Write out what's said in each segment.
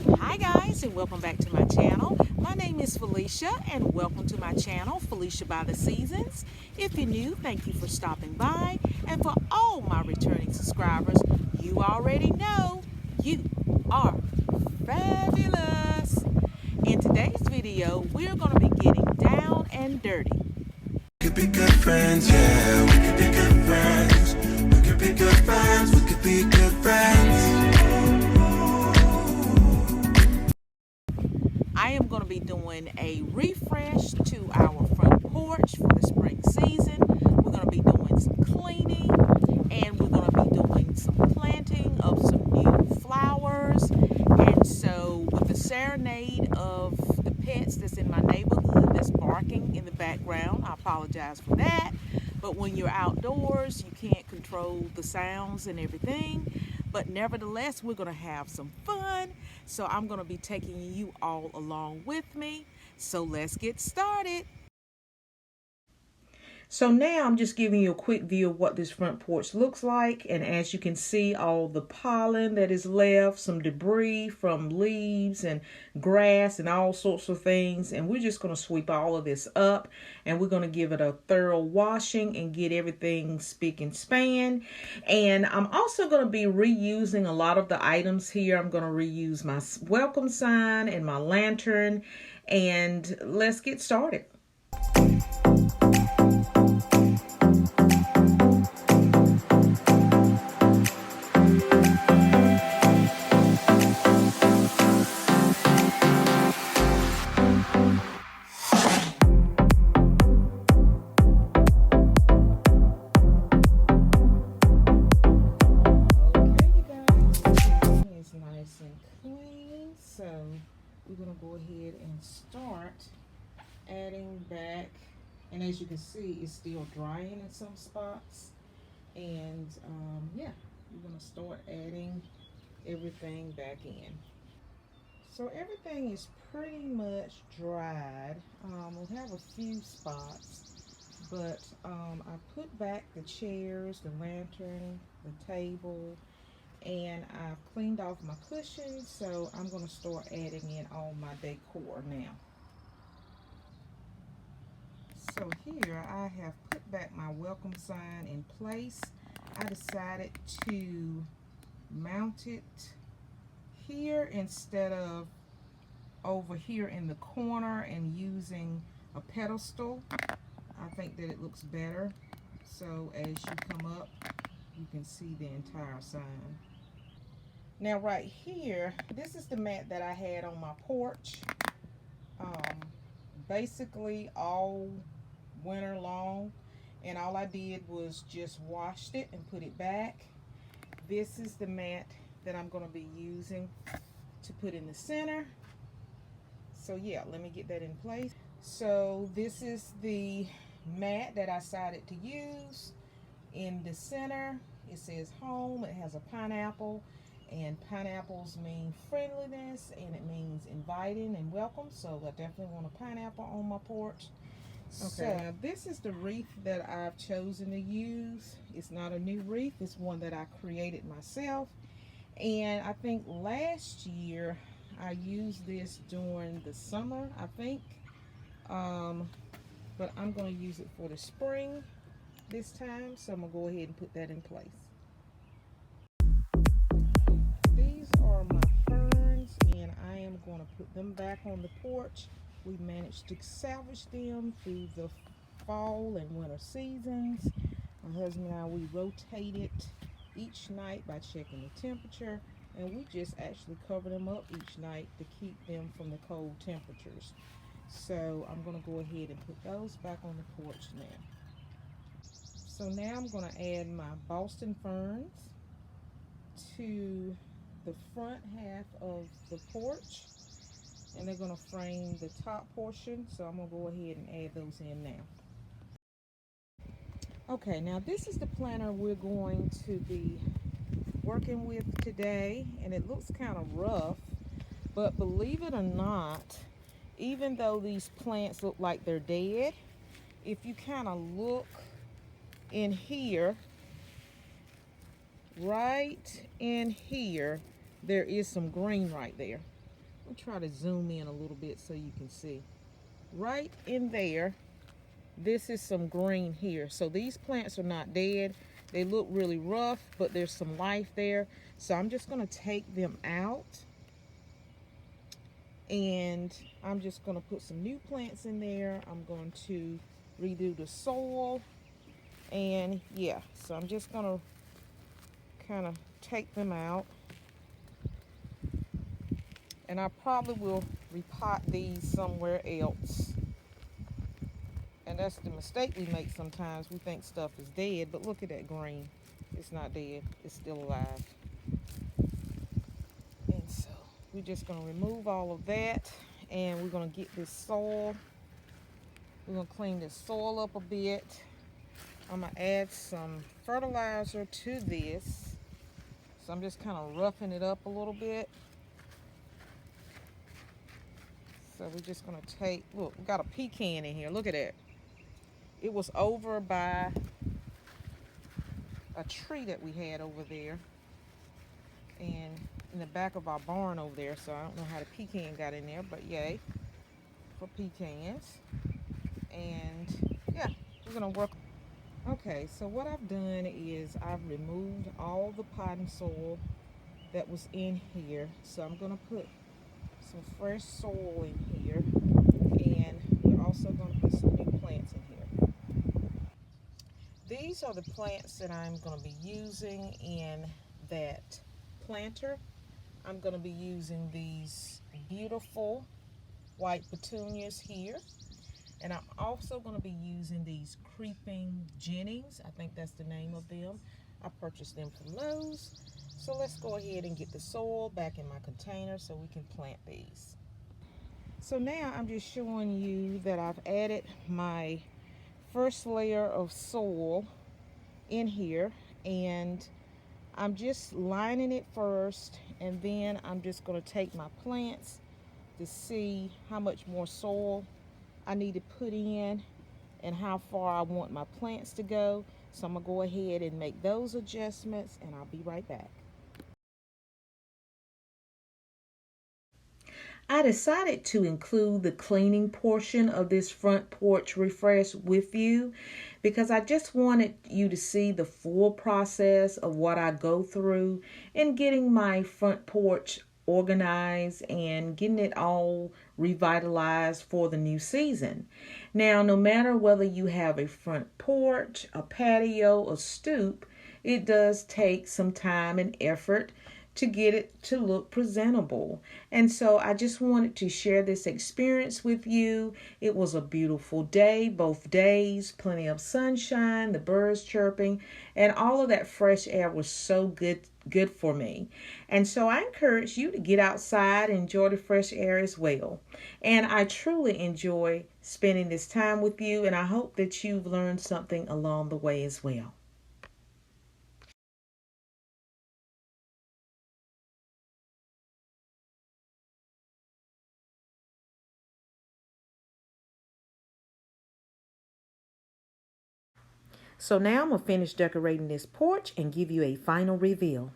Hi guys, and welcome back to my channel. My name is Felicia and welcome to my channel, Felicia by the Seasons. If you're new, thank you for stopping by, and for all my returning subscribers, you already know you are fabulous. In today's video, we're going to be getting down and dirty. We could be good friends, yeah. We could be good friends. We could be good friends. We could be good friends. I am going to be doing a refresh to our front porch for the spring season. We're going to be doing some cleaning, and we're going to be doing some planting of some new flowers. And so with the serenade of the pets that's in my neighborhood that's barking in the background, I apologize for that. But when you're outdoors, you can't control the sounds and everything. But nevertheless, we're going to have some fun. So I'm going to be taking you all along with me. So let's get started. So now I'm just giving you a quick view of what this front porch looks like. And as you can see, all the pollen that is left, some debris from leaves and grass and all sorts of things. And we're just going to sweep all of this up, and we're going to give it a thorough washing and get everything spick and span. And I'm also going to be reusing a lot of the items here. I'm going to reuse my welcome sign and my lantern. And let's get started. So we're going to go ahead and start adding back, and as you can see, it's still drying in some spots. And yeah, we're going to start adding everything back in. So everything is pretty much dried. We'll have a few spots, but I put back the chairs, the lantern, the table, and I've cleaned off my cushions, so I'm going to start adding in all my decor now. So here I have put back my welcome sign in place. I decided to mount it here instead of over here in the corner and using a pedestal. I think that it looks better. So as you come up, you can see the entire sign. Now right here, this is the mat that I had on my porch basically all winter long, and all I did was just washed it and put it back. This is the mat that I'm going to be using to put in the center. So yeah, let me get that in place. So this is the mat that I decided to use. In the center, it says home. It has a pineapple, and pineapples mean friendliness, and it means inviting and welcome. So I definitely want a pineapple on my porch. Okay, so now this is the wreath that I've chosen to use. It's not a new wreath. It's one that I created myself. And I think last year I used this during the summer, I think. But I'm going to use it for the spring this time, so I'm going to go ahead and put that in place. These are my ferns, and I am going to put them back on the porch. We managed to salvage them through the fall and winter seasons. My husband and I, we rotate it each night by checking the temperature, and we just actually cover them up each night to keep them from the cold temperatures. So I'm going to go ahead and put those back on the porch now. So now I'm going to add my Boston ferns to the front half of the porch, and they're going to frame the top portion. So I'm going to go ahead and add those in now. Okay, now this is the planter we're going to be working with today, and it looks kind of rough, but believe it or not, even though these plants look like they're dead, if you kind of look in here, right in here, there is some green right there. I'll try to zoom in a little bit so you can see. Right in there, this is some green here. So these plants are not dead. They look really rough, but there's some life there. So I'm just gonna take them out, and I'm just gonna put some new plants in there. I'm going to redo the soil, and yeah, so I'm just gonna kind of take them out, and I probably will repot these somewhere else. And that's the mistake we make sometimes. We think stuff is dead, but look at that green. It's not dead, it's still alive. And so we're just gonna remove all of that, and we're gonna get this soil. We're gonna clean this soil up a bit. I'm gonna add some fertilizer to this. So I'm just kind of roughing it up a little bit. So we're just gonna take, look, we got a pecan in here. Look at that. It was over by a tree that we had over there, and in the back of our barn over there. So I don't know how the pecan got in there, but yay for pecans. And yeah, we're gonna work. Okay, so what I've done is I've removed all the potting soil that was in here. So I'm gonna put some fresh soil in here, and we're also gonna put some new plants in here. These are the plants that I'm going to be using in that planter. I'm going to be using these beautiful white petunias here. And I'm also going to be using these creeping Jennings. I think that's the name of them. I purchased them from Lowe's. So let's go ahead and get the soil back in my container so we can plant these. So now I'm just showing you that I've added my first layer of soil in here, and I'm just lining it first, and then I'm just going to take my plants to see how much more soil I need to put in and how far I want my plants to go. So I'm going to go ahead and make those adjustments, and I'll be right back. I decided to include the cleaning portion of this front porch refresh with you because I just wanted you to see the full process of what I go through in getting my front porch organized and getting it all revitalized for the new season. Now, no matter whether you have a front porch, a patio, a stoop, it does take some time and effort to get it to look presentable. And so I just wanted to share this experience with you. It was a beautiful day, both days, plenty of sunshine, the birds chirping, and all of that fresh air was so good for me. And so I encourage you to get outside and enjoy the fresh air as well. And I truly enjoy spending this time with you, and I hope that you've learned something along the way as well. So now I'm going to finish decorating this porch and give you a final reveal.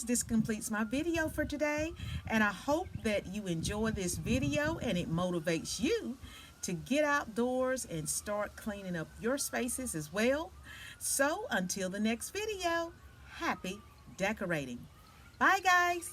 This completes my video for today, and I hope that you enjoy this video and it motivates you to get outdoors and start cleaning up your spaces as well. So until the next video, happy decorating. Bye, guys.